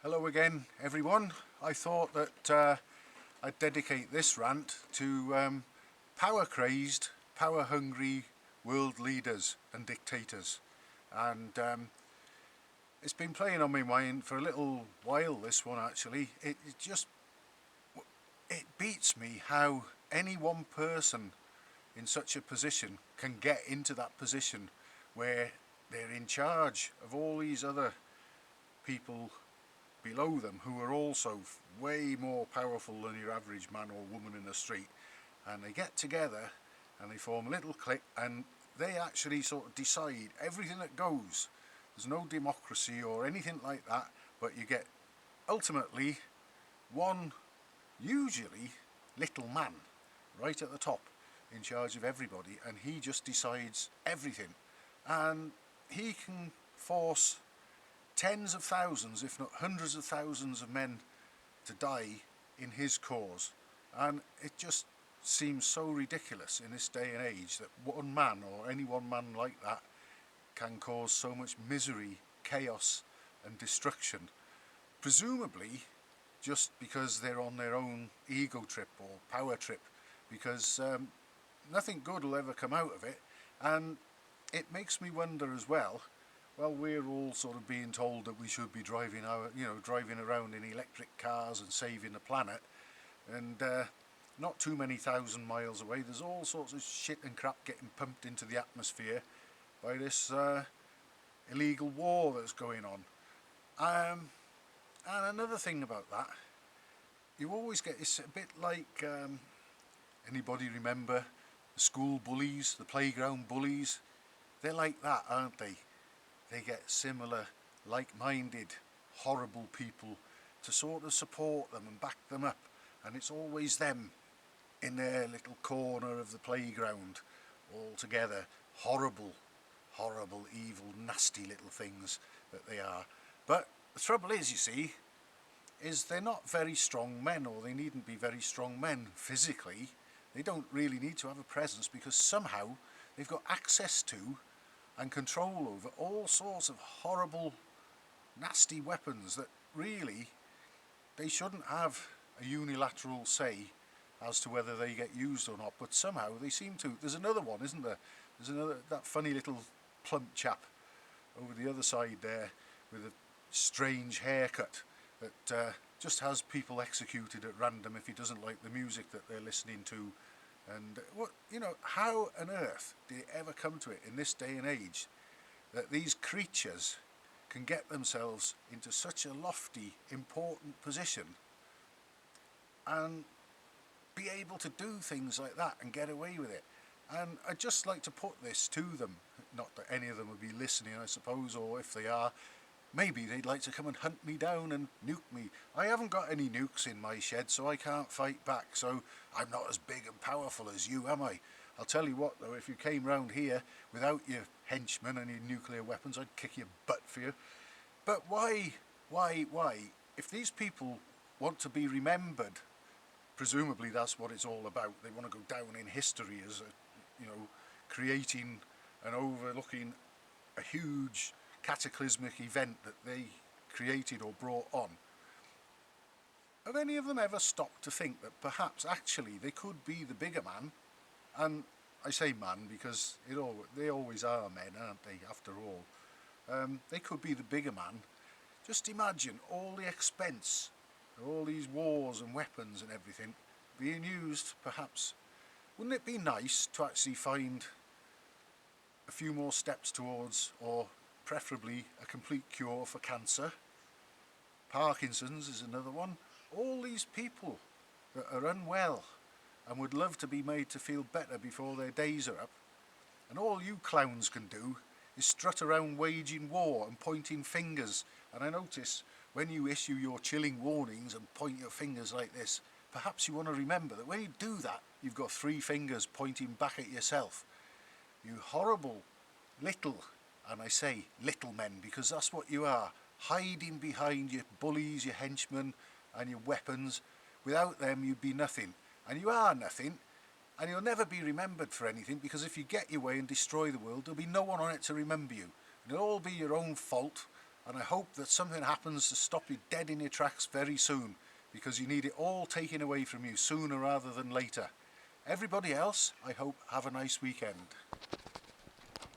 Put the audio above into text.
Hello again, everyone. I thought that I'd dedicate this rant to power-crazed, power-hungry world leaders and dictators. And it's been playing on my mind for a little while, this one actually. It beats me how any one person in such a position can get into that position where they're in charge of all these other people below them who are also way more powerful than your average man or woman in the street, and they get together and they form a little clique and they actually sort of decide everything that goes. There's no democracy or anything like that, but you get ultimately one, usually little man, right at the top in charge of everybody, and he just decides everything, and he can force tens of thousands, if not hundreds of thousands of men to die in his cause. And it just seems so ridiculous in this day and age that one man, or any one man like that, can cause so much misery, chaos and destruction, presumably just because they're on their own ego trip or power trip, because nothing good will ever come out of it. And it makes me wonder as well, we're all sort of being told that we should be driving around in electric cars and saving the planet, and not too many thousand miles away there's all sorts of shit and crap getting pumped into the atmosphere by this illegal war that's going on. And another thing about that, you always get, it's a bit like, anybody remember the school bullies, the playground bullies? They're like that, aren't they? They get similar, like-minded, horrible people to sort of support them and back them up, and it's always them in their little corner of the playground, all together. Horrible, horrible, evil, nasty little things that they are. But the trouble is, you see, is they're not very strong men, or they needn't be very strong men physically. They don't really need to have a presence, because somehow they've got access to and control over all sorts of horrible, nasty weapons that really they shouldn't have a unilateral say as to whether they get used or not, but somehow they seem to. There's another one, isn't there? There's another, that funny little plump chap over the other side there with a strange haircut that just has people executed at random if he doesn't like the music that they're listening to. And how on earth did it ever come to it in this day and age that these creatures can get themselves into such a lofty, important position and be able to do things like that and get away with it? And I'd just like to put this to them, not that any of them would be listening, I suppose, or if they are, maybe they'd like to come and hunt me down and nuke me. I haven't got any nukes in my shed, so I can't fight back, so I'm not as big and powerful as you, am I? I'll tell you what though, if you came round here without your henchmen and your nuclear weapons, I'd kick your butt for you. But why? If these people want to be remembered, presumably that's what it's all about. They want to go down in history as creating and overlooking a huge cataclysmic event that they created or brought on. Have any of them ever stopped to think that perhaps actually they could be the bigger man? And I say man because they always are men, aren't they, after all? They could be the bigger man. Just imagine all the expense of all these wars and weapons and everything being used, perhaps. Wouldn't it be nice to actually find a few more steps towards, or preferably a complete cure for cancer? Parkinson's is another one. All these people that are unwell and would love to be made to feel better before their days are up, and all you clowns can do is strut around waging war and pointing fingers. And I notice when you issue your chilling warnings and point your fingers like this, perhaps you want to remember that when you do that, you've got three fingers pointing back at yourself. You horrible little, and I say little men because that's what you are, hiding behind your bullies, your henchmen and your weapons. Without them you'd be nothing, and you are nothing, and you'll never be remembered for anything, because if you get your way and destroy the world, there'll be no one on it to remember you, and it'll all be your own fault, and I hope that something happens to stop you dead in your tracks very soon, because you need it all taken away from you sooner rather than later. Everybody else, I hope, have a nice weekend.